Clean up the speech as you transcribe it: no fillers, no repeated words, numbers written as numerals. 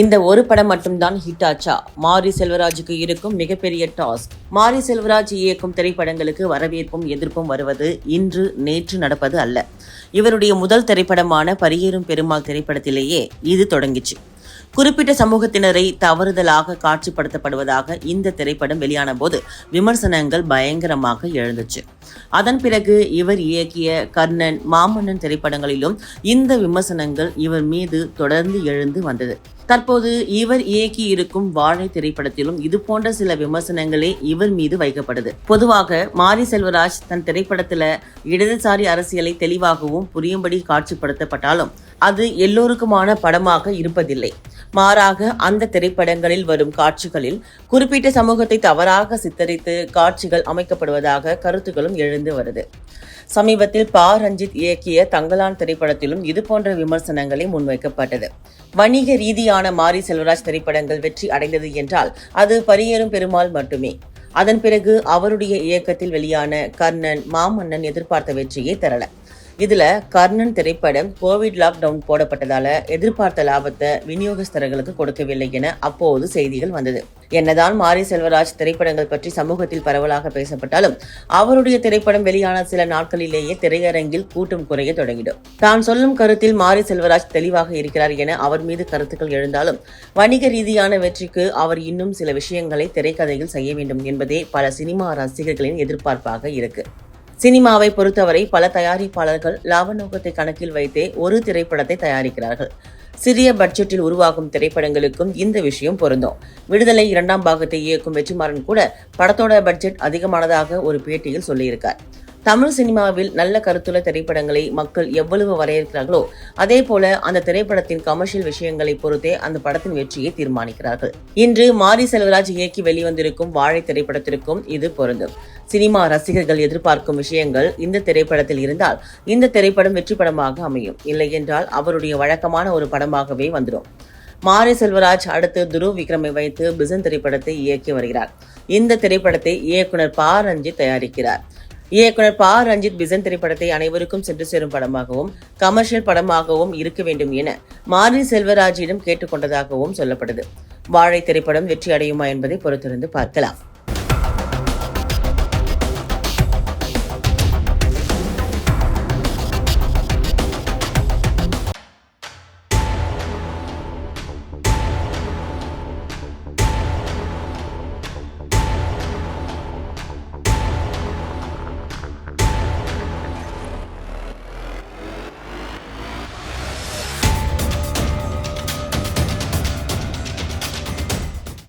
இந்த ஒரு படம் மட்டும்தான் ஹிட் ஆச்சா? மாரி செல்வராஜுக்கு இருக்கும் மிகப்பெரிய டாஸ்க். மாரி செல்வராஜ் இயக்கும் திரைப்படங்களுக்கு வரவேற்பும் எதிர்ப்பும் வருவது இன்று நேற்று நடப்பது அல்ல. இவருடைய முதல் திரைப்படமான பரியேறும் பெருமாள் திரைப்படத்திலேயே இது தொடங்கிச்சு. குறிப்பிட்ட சமூகத்தினரை தவறுதலாக காட்சிப்படுத்தப்படுவதாக இந்த திரைப்படம் வெளியான போது விமர்சனங்கள் பயங்கரமாக எழுந்துச்சு. அதன் பிறகு இவர் இயக்கிய கர்ணன், மாமன்னன் திரைப்படங்களிலும் இந்த விமர்சனங்கள் இவர் மீது தொடர்ந்து எழுந்து வந்தது. தற்போது இவர் இயக்கி இருக்கும் வாழை திரைப்படத்திலும் இது போன்ற சில விமர்சனங்களே இவர் மீது வைக்கப்படுது. பொதுவாக மாரி செல்வராஜ் தன் திரைப்படத்துல இடதுசாரி அரசியலை தெளிவாகவும் புரியும்படி காட்சிப்படுத்தப்பட்டாலும் அது எல்லோருக்குமான படமாக இருப்பதில்லை. மாறாக அந்த திரைப்படங்களில் வரும் காட்சிகளில் குறிப்பிட்ட சமூகத்தை தவறாக சித்தரித்து காட்சிகள் அமைக்கப்படுவதாக கருத்துக்களும் எழுந்து வருது. சமீபத்தில் ரஞ்சித் இயக்கிய தங்கலான் திரைப்படத்திலும் இதுபோன்ற விமர்சனங்களை முன்வைக்கப்பட்டது. வணிக ரீதியான மாரி செல்வராஜ் திரைப்படங்கள் வெற்றி அடைந்தது என்றால் அது பரியேறும் பெருமாள் மட்டுமே. அதன் பிறகு அவருடைய இயக்கத்தில் வெளியான கர்ணன், மாமன்னன் எதிர்பார்த்த வெற்றியை தரல. இதுல கர்ணன் திரைப்படம் கோவிட் லாக்டவுன் போடப்பட்டதால எதிர்பார்த்த லாபத்தை விநியோகஸ்தர்களுக்கு கொடுக்கவில்லை என அப்போது செய்திகள் வந்தது. என்னதான் மாரி செல்வராஜ் திரைப்படங்கள் பற்றி சமூகத்தில் பரவலாக பேசப்பட்டாலும் அவருடைய திரைப்படம் வெளியான சில நாட்களிலேயே திரையரங்கில் கூட்டம் குறைய தொடங்கிடும். தான் சொல்லும் கருத்தில் மாரி செல்வராஜ் தெளிவாக இருக்கிறார் என அவர் மீது கருத்துக்கள் எழுந்தாலும் வணிக ரீதியான வெற்றிக்கு அவர் இன்னும் சில விஷயங்களை திரைக்கதையில் செய்ய வேண்டும் என்பதே பல சினிமா ரசிகர்களின் எதிர்பார்ப்பாக இருக்கு. சினிமாவை பொறுத்தவரை பல தயாரிப்பாளர்கள் லாப நோக்கத்தை கணக்கில் வைத்தே ஒரு திரைப்படத்தை தயாரிக்கிறார்கள். சிறிய பட்ஜெட்டில் உருவாகும் திரைப்படங்களுக்கும் இந்த விஷயம் பொருந்தும். விடுதலை 2ஆம் பாகத்தை இயக்கும் வெற்றிமாறன் கூட படத்தோட பட்ஜெட் அதிகமானதாக ஒரு பேட்டியில் சொல்லியிருக்கார். தமிழ் சினிமாவில் நல்ல கருத்துள்ள திரைப்படங்களை மக்கள் எவ்வளவு வரையறுக்கிறார்களோ அதே போல அந்த திரைப்படத்தின் கமர்ஷியல் விஷயங்களை பொறுத்தே அந்த படத்தின் வெற்றியை தீர்மானிக்கிறார்கள். இன்று மாரி செல்வராஜ் இயக்கி வெளிவந்திருக்கும் வாழை திரைப்படத்திற்கும் இது பொருந்தும். சினிமா ரசிகர்கள் எதிர்பார்க்கும் விஷயங்கள் இந்த திரைப்படத்தில் இருந்தால் இந்த திரைப்படம் வெற்றி படமாக அமையும். இல்லை என்றால் அவருடைய வழக்கமான ஒரு படமாகவே வந்துடும். மாரி செல்வராஜ் அடுத்து துருவ் விக்ரமை வைத்து பிசன் திரைப்படத்தை இயக்கி வருகிறார். இந்த திரைப்படத்தை இயக்குனர் ரஞ்சித் தயாரிக்கிறார். இயக்குனர் ரஞ்சித் பிசன் திரைப்படத்தை அனைவருக்கும் சென்று சேரும் படமாகவும் கமர்ஷியல் படமாகவும் இருக்க வேண்டும் என மாரி செல்வராஜிடம் கேட்டுக்கொண்டதாகவும் சொல்லப்படுது. வாழை திரைப்படம் வெற்றி அடையுமா என்பதை பொறுத்திருந்து பார்க்கலாம்.